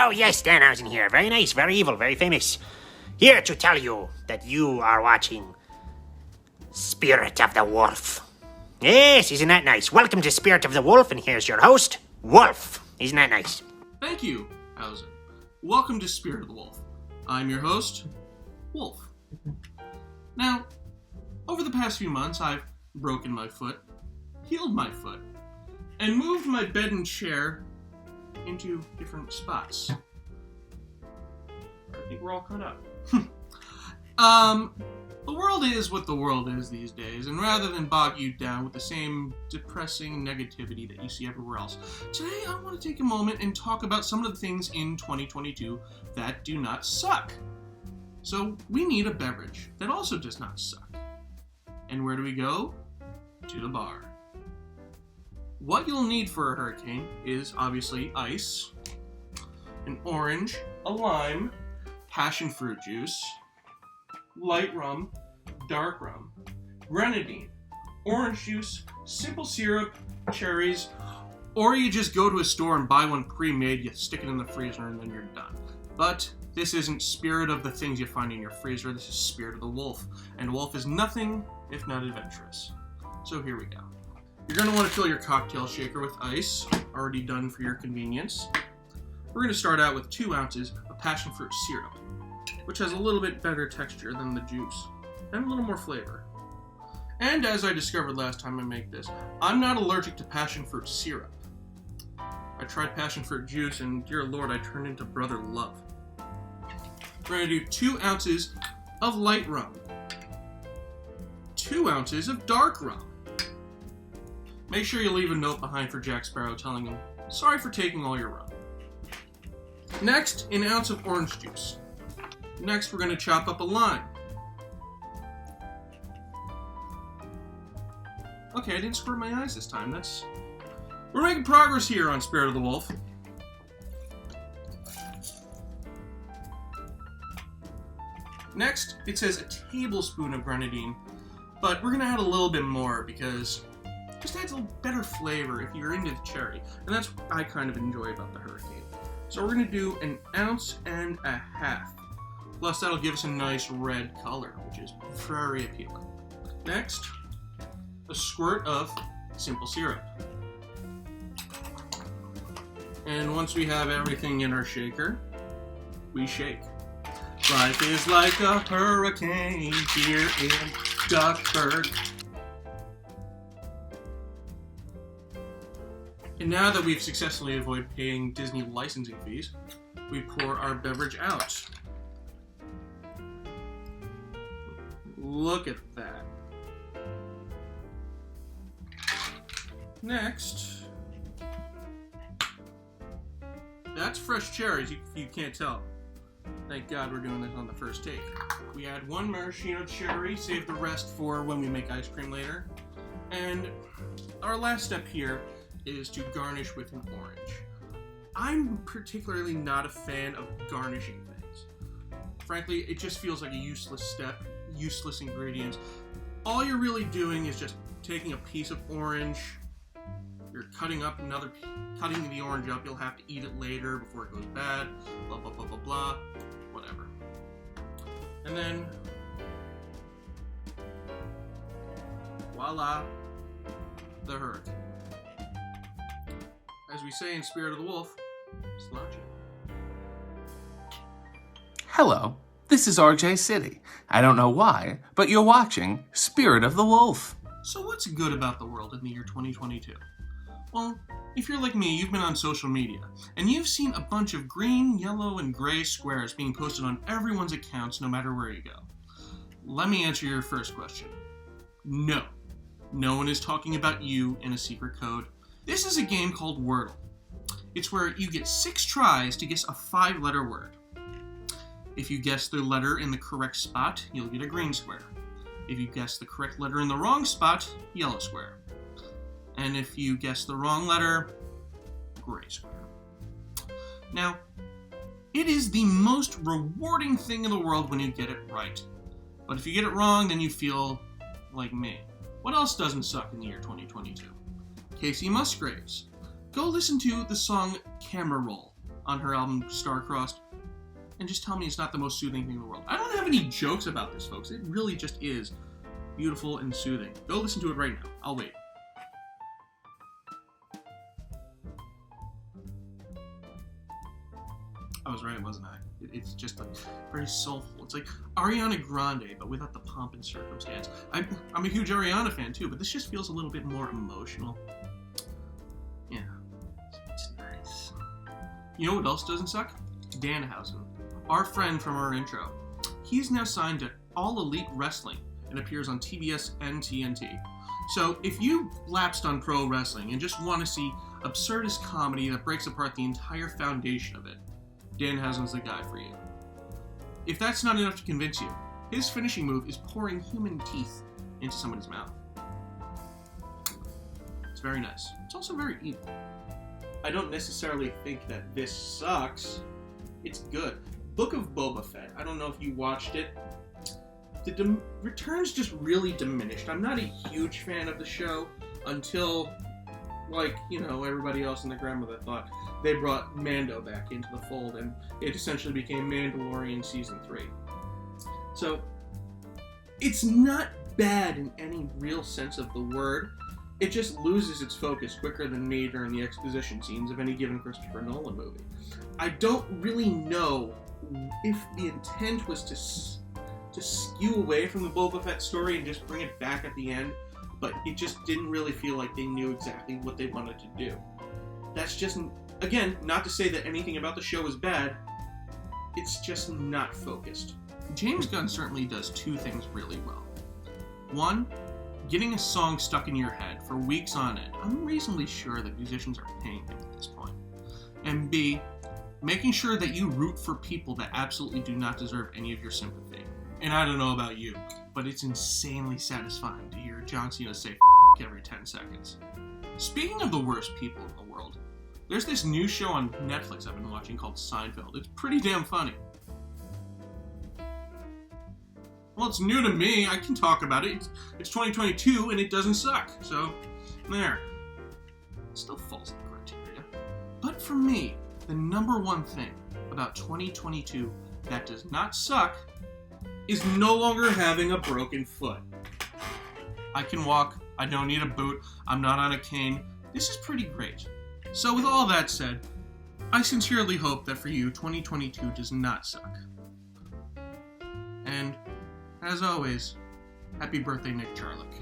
Hello, yes, Danhausen here. Very nice, very evil, very famous. Here to tell you that you are watching Spirit of the Wolf. Yes, isn't that nice? Welcome to Spirit of the Wolf, and here's your host, Wolf. Isn't that nice? Thank you, Hauser. Welcome to Spirit of the Wolf. I'm your host, Wolf. Now, over the past few months, I've broken my foot, healed my foot, and moved my bed and chair into different spots. I think we're all caught up. The world is what the world is these days, and rather than bog you down with the same depressing negativity that you see everywhere else, today I want to take a moment and talk about some of the things in 2022 that do not suck. So we need a beverage that also does not suck. And where do we go? To the bar. What you'll need for a hurricane is obviously ice, an orange, a lime, passion fruit juice, light rum, dark rum, grenadine, orange juice, simple syrup, cherries, or you just go to a store and buy one pre-made, you stick it in the freezer, and then you're done. But this isn't Spirit of the things you find in your freezer, this is Spirit of the Wolf, and Wolf is nothing if not adventurous. So here we go. You're going to want to fill your cocktail shaker with ice, already done for your convenience. We're going to start out with 2 ounces of passion fruit syrup, which has a little bit better texture than the juice, and a little more flavor. And as I discovered last time I make this, I'm not allergic to passion fruit syrup. I tried passion fruit juice, and dear Lord, I turned into Brother Love. We're going to do 2 ounces of light rum, 2 ounces of dark rum. Make sure you leave a note behind for Jack Sparrow telling him, sorry for taking all your rum. Next, an ounce of orange juice. Next, we're going to chop up a lime. Okay, I didn't squirt my eyes this time. We're making progress here on Spirit of the Wolf. Next, it says a tablespoon of grenadine, but we're going to add a little bit more because it just adds a little better flavor if you're into the cherry. And that's what I kind of enjoy about the hurricane. So we're going to do 1.5 ounces. Plus, that'll give us a nice red color, which is very appealing. Next, a squirt of simple syrup. And once we have everything in our shaker, we shake. Life is like a hurricane here in Duckburg. And now that we've successfully avoided paying Disney licensing fees, we pour our beverage out. Look at that. Next, that's fresh cherries, if you can't tell. Thank God we're doing this on the first take. We add 1 maraschino cherry, save the rest for when we make ice cream later. And our last step here is to garnish with an orange. I'm particularly not a fan of garnishing things. Frankly, it just feels like a useless step, useless ingredient. All you're really doing is just taking a piece of orange, you're cutting the orange up, you'll have to eat it later before it goes bad, blah blah blah blah blah, whatever. And then, voila, the hurricane. As we say in Spirit of the Wolf, slouch it. Hello, this is RJ City. I don't know why, but you're watching Spirit of the Wolf. So what's good about the world in the year 2022? Well, if you're like me, you've been on social media, and you've seen a bunch of green, yellow, and gray squares being posted on everyone's accounts no matter where you go. Let me answer your first question. No. No one is talking about you in a secret code. This is a game called Wordle. It's where you get 6 tries to guess a 5-letter word. If you guess the letter in the correct spot, you'll get a green square. If you guess the correct letter in the wrong spot, yellow square. And if you guess the wrong letter, gray square. Now, it is the most rewarding thing in the world when you get it right. But if you get it wrong, then you feel like me. What else doesn't suck in the year 2022? Casey Musgraves. Go listen to the song Camera Roll on her album Star-Crossed, and just tell me it's not the most soothing thing in the world. I don't have any jokes about this, folks. It really just is beautiful and soothing. Go listen to it right now. I'll wait. I was right, wasn't I? It's just like very soulful. It's like Ariana Grande, but without the pomp and circumstance. I'm a huge Ariana fan too, but this just feels a little bit more emotional. Yeah, it's nice. You know what else doesn't suck? Danhausen, our friend from our intro. He's now signed to All Elite Wrestling and appears on TBS and TNT. So if you lapsed on pro wrestling and just want to see absurdist comedy that breaks apart the entire foundation of it, Danhausen's the guy for you. If that's not enough to convince you, his finishing move is pouring human teeth into somebody's mouth. It's very nice. It's also very evil. I don't necessarily think that this sucks. It's good. Book of Boba Fett. I don't know if you watched it. The returns just really diminished. I'm not a huge fan of the show until, everybody else and their grandmother thought they brought Mando back into the fold, and it essentially became Mandalorian Season 3. So, it's not bad in any real sense of the word. It just loses its focus quicker than me during the exposition scenes of any given Christopher Nolan movie. I don't really know if the intent was to skew away from the Boba Fett story and just bring it back at the end, but it just didn't really feel like they knew exactly what they wanted to do. That's just, again, not to say that anything about the show is bad, it's just not focused. James Gunn certainly does two things really well. One, getting a song stuck in your head for weeks on end. I'm reasonably sure that musicians are paying him at this point. And B, making sure that you root for people that absolutely do not deserve any of your sympathy. And I don't know about you, but it's insanely satisfying to hear John Cena say f*** every 10 seconds. Speaking of the worst people in the world, there's this new show on Netflix I've been watching called Seinfeld. It's pretty damn funny. Well, it's new to me. I can talk about it. It's 2022 and it doesn't suck. So, there. It still falls in the criteria. But for me, the number one thing about 2022 that does not suck is no longer having a broken foot. I can walk. I don't need a boot. I'm not on a cane. This is pretty great. So with all that said, I sincerely hope that for you, 2022 does not suck. And, as always, happy birthday, Nick Charlick.